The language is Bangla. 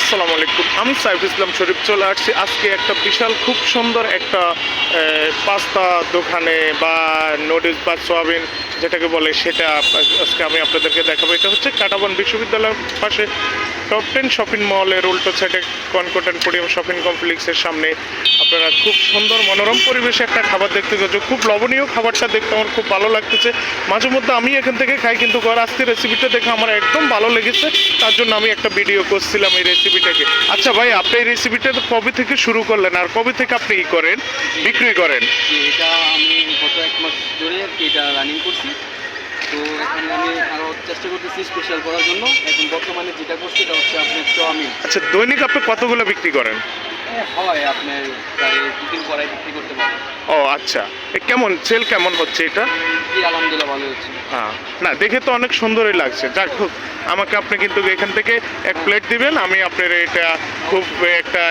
আসসালামু আলাইকুম, আমি সাইফ ইসলাম শরীফ চলে আসছি আজকে একটা বিশাল খুব সুন্দর একটা পাস্তা দোকানে বা নুডলস বা সোয়াবিন যেটাকে বলে সেটা আজকে আমি আপনাদেরকে দেখাবো। এটা হচ্ছে কাটাবন বিশ্ববিদ্যালয়ের পাশে টপ 10 শপিং মলের উল্টো সাইডে কনকর্ড অ্যান্ড পডিয়াম শপিং কমপ্লেক্সের সামনে আপনারা খুব সুন্দর মনোরম পরিবেশে একটা খাবার দেখতে পাচ্ছেন। খুব লবণীয় খাবারটা দেখতে আমার খুব ভালো লাগতেছে। মাঝে মধ্যে আমি এখান থেকে খাই, কিন্তু ঘর আজকে রেসিপিটা দেখে আমার একদম ভালো লেগেছে, তার জন্য আমি একটা ভিডিও করছিলাম এই রেসিপিটাকে। আচ্ছা ভাই, আপনি এই রেসিপিটা কবে থেকে শুরু করলেন আর কবে থেকে আপনি বিক্রি করেন? যে এটা আমি গত 1 মাস ধরে আর কি এটা রানিং করছি। তো এখানে আমি আরও চেষ্টা করতেছি স্পেশাল করার জন্য। এখন বর্তমানে যেটা করছি এটা হচ্ছে আপনার চাউমিন। আচ্ছা, দৈনিক আপনি কতগুলো বিক্রি করেন? হয় আপনার প্রায় 2-3 কড়াই বিক্রি করতে পারেন। ও আচ্ছা, কেমন সেল কেমন হচ্ছে এটা? জি আলহামদুলিল্লাহ ভালো হচ্ছে। হ্যাঁ, না দেখে তো অনেক সুন্দরই লাগছে। যাক হোক, আমাকে আপনি কিন্তু এখান থেকে 1 প্লেট দিবেন, আমি আপনার এটা খুব একটা